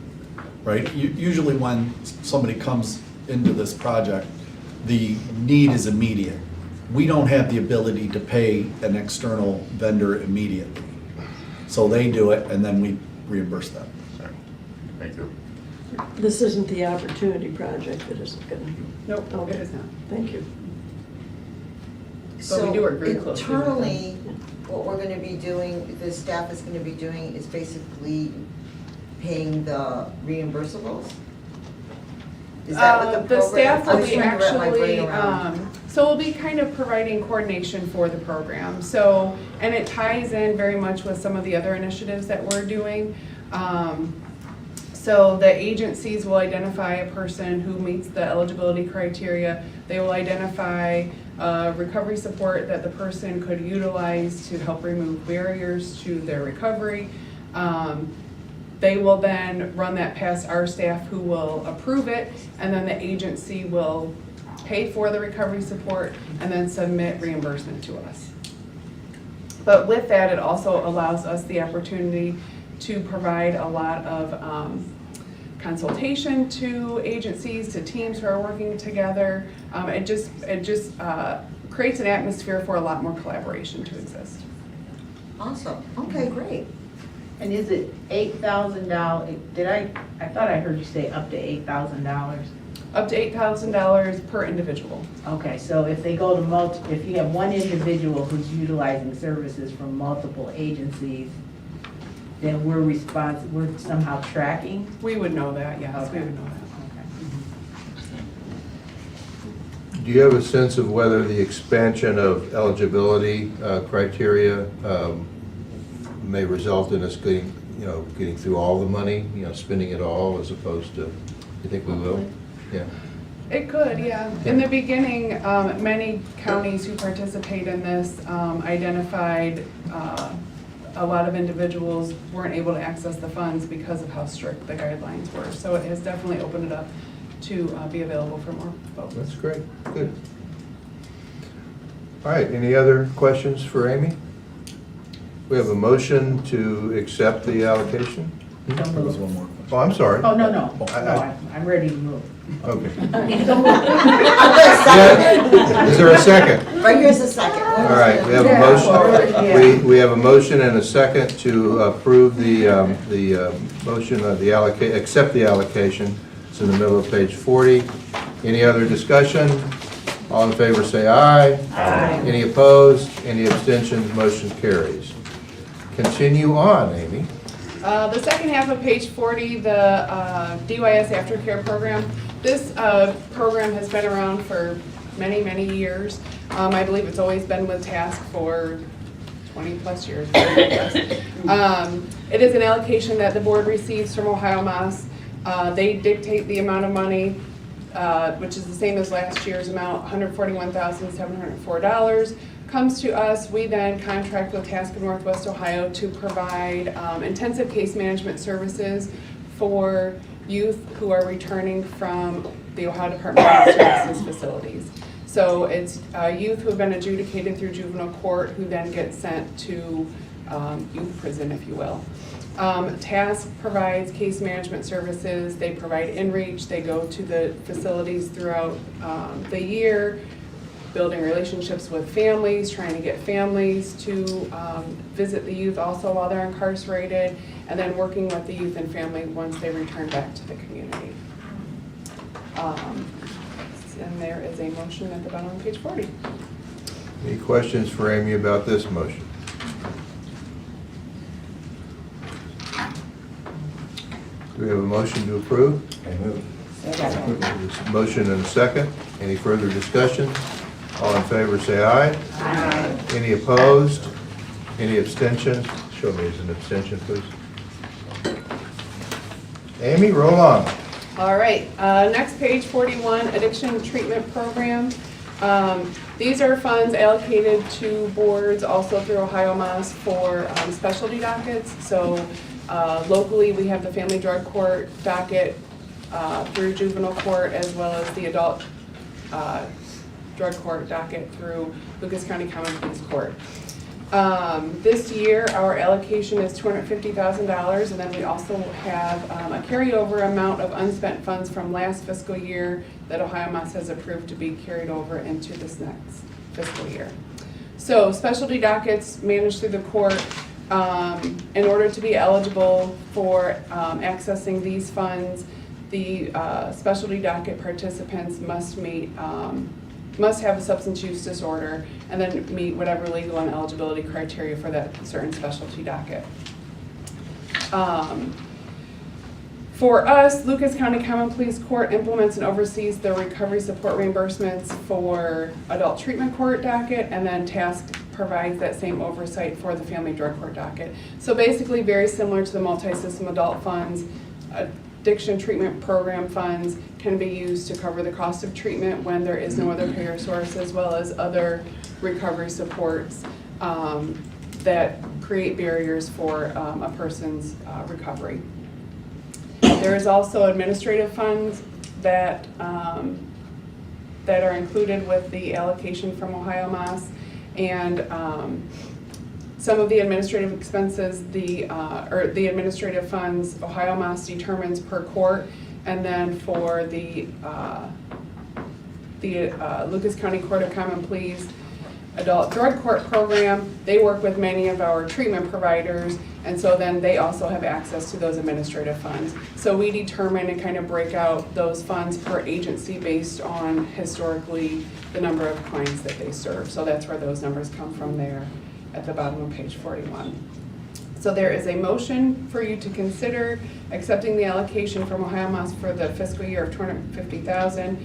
right? Usually when somebody comes into this project, the need is immediate. We don't have the ability to pay an external vendor immediately. So they do it and then we reimburse them. Thank you. This isn't the opportunity project that isn't gonna. Nope, Okay. it is not. Thank you. But we do work very closely with them. Internally, what we're gonna be doing, the staff is gonna be doing is basically paying the reimbursables? Is that what the program? staff will I'm be trying to wrap my brain actually, around. so we'll be kind of providing coordination for the program. So, and it ties in very much with some of the other initiatives that we're doing. So the agencies will identify a person who meets the eligibility criteria. They will identify recovery support that the person could utilize to help remove barriers to their recovery. They will then run that past our staff who will approve it, and then the agency will pay for the recovery support and then submit reimbursement to us. But with that, it also allows us the opportunity to provide a lot of consultation to agencies, to teams who are working together. It just creates an atmosphere for a lot more collaboration to exist. Awesome, okay, great. And is it $8,000? I thought I heard you say up to $8,000. Up to $8,000 per individual. Okay, so if they go to if you have one individual who's utilizing services from multiple agencies, then we're somehow tracking? We would know that, yes, we Okay. would know that. Do you have a sense of whether the expansion of eligibility criteria may result in us getting through all the money, spending it all, as opposed to, you think we will? Yeah. It could, yeah. In the beginning, many counties who participate in this identified a lot of individuals weren't able to access the funds because of how strict the guidelines were. So it has definitely opened it up to be available for more folks. That's great, good. All right, any other questions for Amy? We have a motion to accept the allocation? There was one more question. Oh, I'm sorry. Oh, no, I'm ready to move. Okay. Yeah. Is there a second? Right, here's a second. All right, we have a motion, we have a motion and a second to approve the motion of the accept the allocation. It's in the middle of page 40. Any other discussion? All in favor say aye. Aye. Any opposed? Any abstentions? Motion carries. Continue on, Amy. The second half of page 40, the DYS Aftercare Program. This program has been around for many, many years. I believe it's always been with TASC for 20 plus years. It is an allocation that the board receives from Ohio Mass. They dictate the amount of money, which is the same as last year's amount, $141,704. Comes to us, we then contract with TASC of Northwest Ohio to provide intensive case management services for youth who are returning from the Ohio Department of Youth Services facilities. So it's youth who have been adjudicated through juvenile court who then get sent to youth prison, if you will. TASC provides case management services. They provide in-reach. They go to the facilities throughout the year, building relationships with families, trying to get families to visit the youth also while they're incarcerated, and then working with the youth and family once they return back to the community. And there is a motion at the bottom of page 40. Any questions for Amy about this motion? Do we have a motion to approve? I move. There's a motion and a second. Any further discussion? All in favor, say aye. Aye. Any opposed? Any abstentions? Show me as an abstention, please. Amy, roll on. All right, next page 41, addiction treatment program. These are funds allocated to boards also through Ohio Mass for specialty dockets. So locally, we have the family drug court docket through juvenile court, as well as the adult drug court docket through Lucas County Common Pleas Court. This year, our allocation is $250,000, and then we also have a carryover amount of unspent funds from last fiscal year that Ohio Mass has approved to be carried over into this next fiscal year. So specialty dockets managed through the court. In order to be eligible for accessing these funds, the specialty docket participants must have a substance use disorder and then meet whatever legal and eligibility criteria for that certain specialty docket. For us, Lucas County Common Pleas Court implements and oversees the recovery support reimbursements for adult treatment court docket, and then TASC provides that same oversight for the family drug court docket. So basically very similar to the multi-system adult funds, addiction treatment program funds can be used to cover the cost of treatment when there is no other payer source, as well as other recovery supports that create barriers for a person's recovery. There is also administrative funds that that are included with the allocation from Ohio Mass, and some of the administrative expenses, the administrative funds, Ohio Mass determines per court, and then for the Lucas County Court of Common Pleas adult drug court program, they work with many of our treatment providers, and so then they also have access to those administrative funds. So we determine and kind of break out those funds per agency based on historically the number of clients that they serve. So that's where those numbers come from there at the bottom of page 41. So there is a motion for you to consider accepting the allocation from Ohio Mass for the fiscal year of $250,000,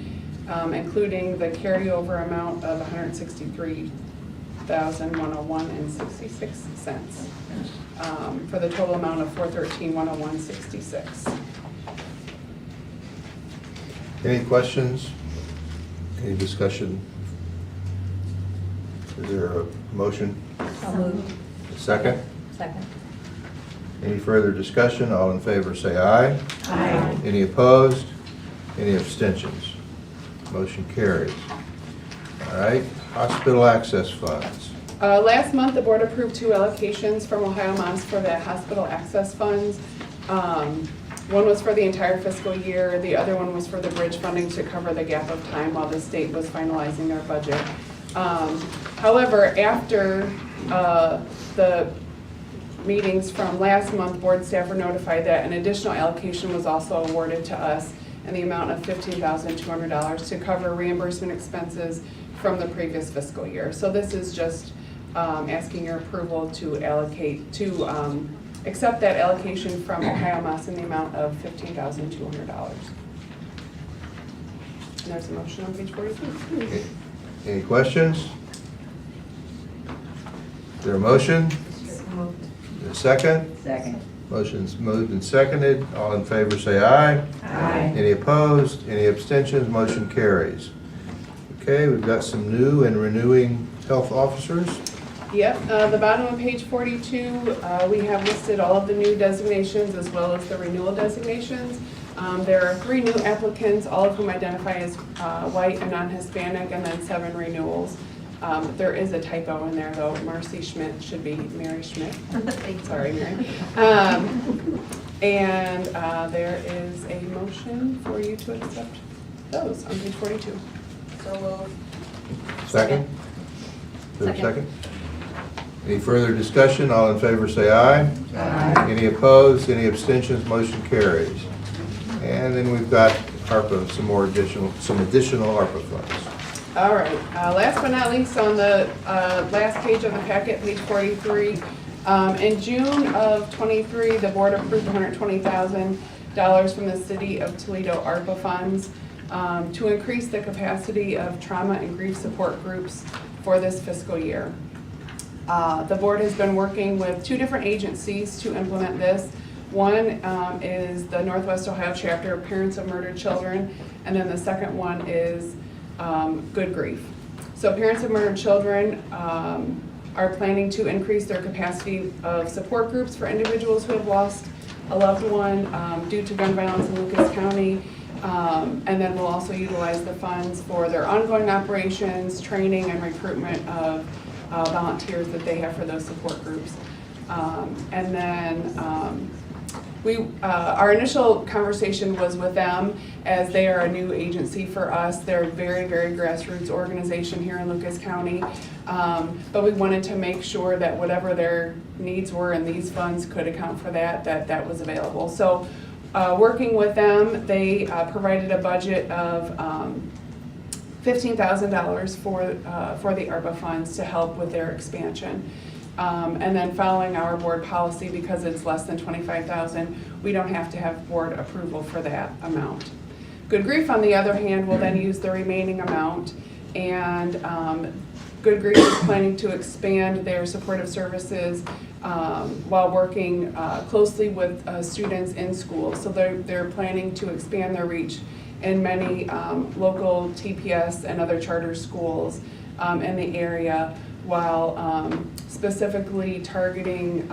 including the carryover amount of $163,101.66, for the total amount of $413,101.66. Any questions? Any discussion? Is there a motion? I'll move. A second? Second. Any further discussion? All in favor say aye. Aye. Any opposed? Any abstentions? Motion carries. All right, hospital access funds. Last month, the board approved 2 allocations from Ohio Mass for the hospital access funds. One was for the entire fiscal year, the other one was for the bridge funding to cover the gap of time while the state was finalizing their budget. However, after the meetings from last month, board staff were notified that an additional allocation was also awarded to us in the amount of $15,200 to cover reimbursement expenses from the previous fiscal year. So this is just asking your approval to allocate, to accept that allocation from Ohio Mass in the amount of $15,200. And there's a motion on page 42. Any questions? Is there a motion? A second? Second. Motion's moved and seconded. All in favor say aye. Aye. Any opposed? Any abstentions? Motion carries. Okay, we've got some new and renewing health officers. Yep, the bottom of page 42, we have listed all of the new designations as well as the renewal designations. There are 3 new applicants, all of whom identify as white and non-Hispanic, and then 7 renewals. There is a typo in there though. Marcy Schmidt should be Mary Schmidt. Sorry, Mary. And there is a motion for you to accept those on page 42. So moved. Second? Is there a second? Any further discussion? All in favor say aye. Aye. Any opposed? Any abstentions? Motion carries. And then we've got ARPA, some additional ARPA funds. All right, last but not least, on the last page of the packet, page 43, in June of '23, the board approved $120,000 from the City of Toledo ARPA funds to increase the capacity of trauma and grief support groups for this fiscal year. The board has been working with 2 different agencies to implement this. One is the Northwest Ohio chapter of Parents of Murdered Children, and then the second one is Good Grief. So Parents of Murdered Children are planning to increase their capacity of support groups for individuals who have lost a loved one due to gun violence in Lucas County. And then we'll also utilize the funds for their ongoing operations, training, and recruitment of volunteers that they have for those support groups. And then our initial conversation was with them, as they are a new agency for us. They're a very, very grassroots organization here in Lucas County. But we wanted to make sure that whatever their needs were and these funds could account for that was available. So working with them, they provided a budget of $15,000 for the ARPA funds to help with their expansion. And then following our board policy, because it's less than $25,000, we don't have to have board approval for that amount. Good Grief, on the other hand, will then use the remaining amount, and Good Grief is planning to expand their supportive services while working closely with students in school. So they're planning to expand their reach in many local TPS and other charter schools in the area, while specifically targeting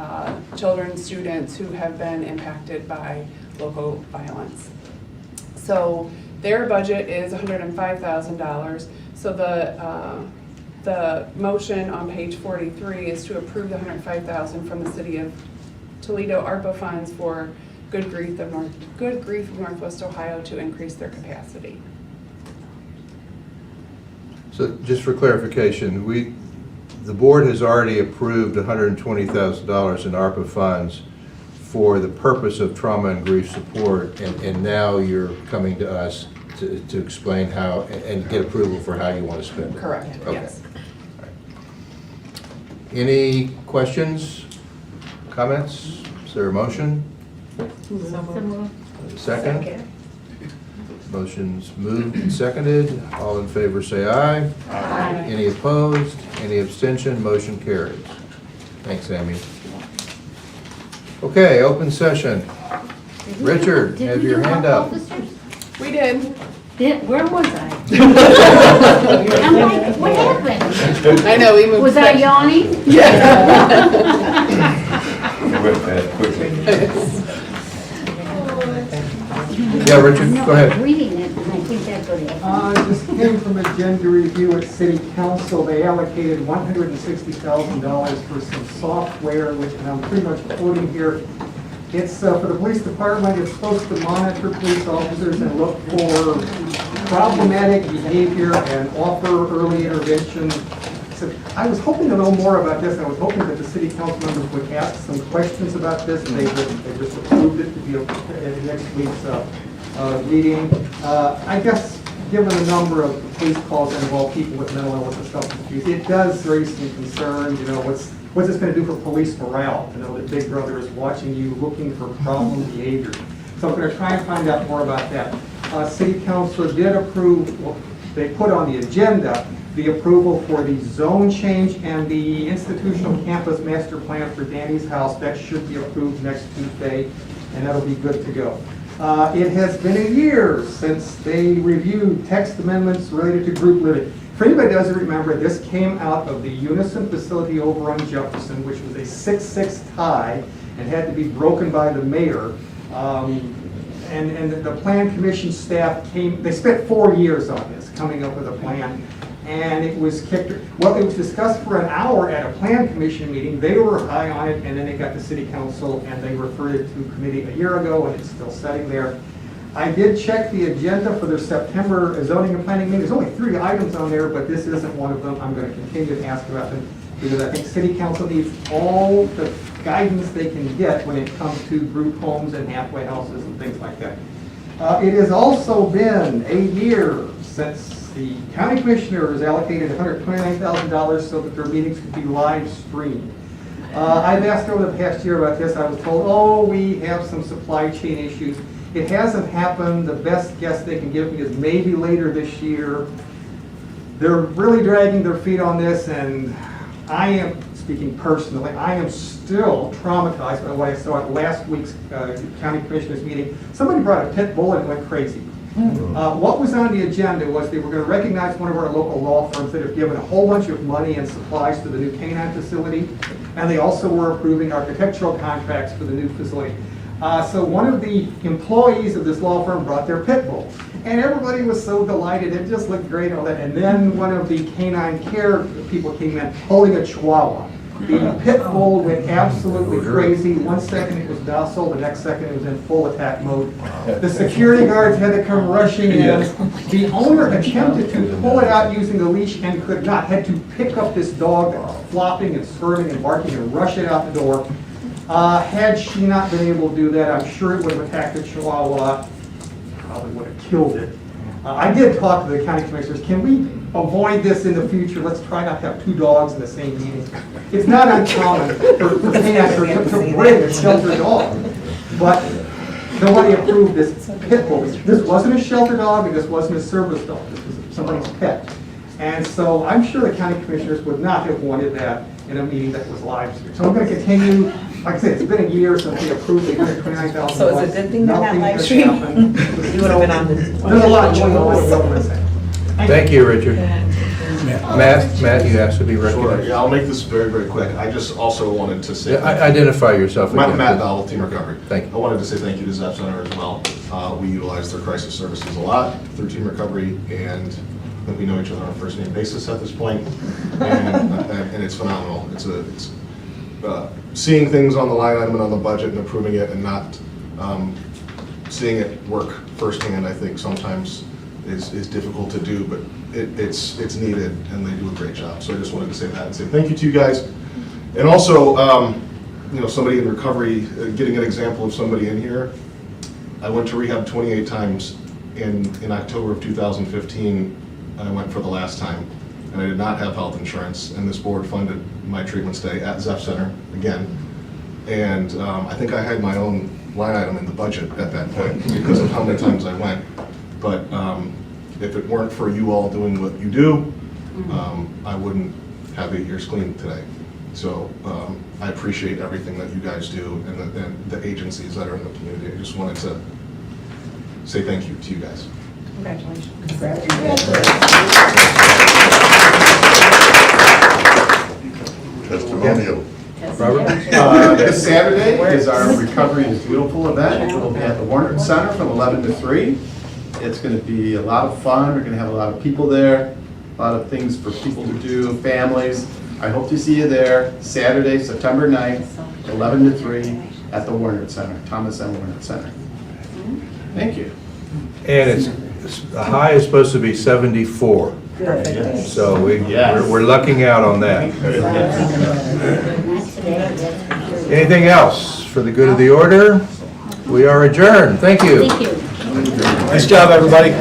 children, students who have been impacted by local violence. So their budget is $105,000. So the motion on page 43 is to approve the $105,000 from the City of Toledo ARPA funds for Good Grief of Northwest Ohio to increase their capacity. So just for clarification, the board has already approved $120,000 in ARPA funds for the purpose of trauma and grief support, and now you're coming to us to explain how, and get approval for how you want to spend it. Correct, Okay. yes. All right. Any questions, comments? Is there a motion? Second? Motion's moved and seconded. All in favor say aye. Aye. Any opposed? Any abstention? Motion carries. Thanks, Amy. Okay, open session. Richard, Did have we your do hand health up. officers? We did. Where was I? I'm like, what happened? I know, we moved. Was I yawning? Yeah, Richard, go ahead. I'm reading it, and I think that's what happened. This came from agenda review at City Council. They allocated $160,000 for some software, which, and I'm pretty much quoting here. It's for the police department. It's supposed to monitor police officers and look for problematic behavior and offer early intervention. So I was hoping to know more about this, and I was hoping that the city council members would ask some questions about this, and they just approved it to be at next week's meeting. I guess, given the number of police calls that involve people with mental illness and substance abuse, it does raise some concerns. You know, what's this going to do for police morale? To know that Big Brother is watching you, looking for problem behavior. So I'm going to try and find out more about that. City council did approve, well, they put on the agenda the approval for the zone change and the institutional campus master plan for Danny's house. That should be approved next Tuesday, and that'll be good to go. It has been a year since they reviewed text amendments related to group living. For anybody who doesn't remember, this came out of the Unison facility over on Jefferson, which was a 6-6 tie and had to be broken by the mayor. And the plan commission staff they spent 4 years on this, coming up with a plan. And it was it was discussed for an hour at a plan commission meeting. They were high on it, and then it got to city council, and they referred it to committee a year ago, and it's still sitting there. I did check the agenda for their September zoning and planning meeting. There's only 3 items on there, but this isn't one of them. I'm going to continue to ask about them, because I think city council needs all the guidance they can get when it comes to group homes and halfway houses and things like that. It has also been 8 years since the county commissioners allocated $129,000 so that their meetings could be live streamed. I've asked over the past year about this. I was told, oh, we have some supply chain issues. It hasn't happened. The best guess they can give me is maybe later this year. They're really dragging their feet on this, and I am, speaking personally, I am still traumatized by what I saw at last week's county commissioners meeting. Somebody brought a pit bull and went crazy. What was on the agenda was they were going to recognize one of our local law firms that have given a whole bunch of money and supplies to the new canine facility, and they also were approving architectural contracts for the new facility. So one of the employees of this law firm brought their pit bull, and everybody was so delighted. It just looked great, all that. And then one of the canine care people came in holding a chihuahua. The pit bull went absolutely crazy. 1 second it was docile, the next second it was in full attack mode. The security guards had to come rushing in. The owner attempted to pull it out using the leash and could not. Had to pick up this dog that was flopping and squirming and barking and rush it out the door. Had she not been able to do that, I'm sure it would have attacked the chihuahua. Probably would have killed it. I did talk to the county commissioners. Can we avoid this in the future? Let's try not to have 2 dogs in the same meeting. It's not uncommon for canines to bring a shelter dog, but nobody approved this pit bull. This wasn't a shelter dog, and this wasn't a service dog. This was somebody's pet. And so I'm sure the county commissioners would not have wanted that in a meeting that was live streamed. So I'm going to continue. Like I said, it's been a year since we approved the $129,000. So it's a good thing they're not live streaming. You would have been on the. There's a lot going on. Thank you, Richard. Matt, you asked to be recognized. Sure, yeah, I'll make this very, very quick. I just also wanted to say. Identify yourself again. Matt Bowell, Team Recovery. Thank you. I wanted to say thank you to Zep Center as well. We utilize their crisis services a lot through Team Recovery, and I think we know each other on a first name basis at this point, and it's phenomenal. It's seeing things on the line item and on the budget and approving it and not seeing it work firsthand, I think sometimes is difficult to do, but it's needed, and they do a great job. So I just wanted to say that and say thank you to you guys. And also, somebody in recovery, getting an example of somebody in here. I went to rehab 28 times in October of 2015. I went for the last time, and I did not have health insurance, and this board funded my treatment stay at Zep Center again. And I think I had my own line item in the budget at that point because of how many times I went. But if it weren't for you all doing what you do, I wouldn't have 8 years clean today. So I appreciate everything that you guys do and the agencies that are in the community. I just wanted to say thank you to you guys. Congratulations. Testimonial. This Saturday is our Recovery is Beautiful event. It'll be at the Warner Center from 11 to 3. It's going to be a lot of fun. We're going to have a lot of people there, a lot of things for people to do, families. I hope to see you there Saturday, September 9th, 11 to 3 at the Warner Center, Thomas M. Warner Center. Thank you. And the high is supposed to be 74. Yes. So we're lucking out on that. Anything else for the good of the order? We are adjourned. Thank you. Thank you. Nice job, everybody.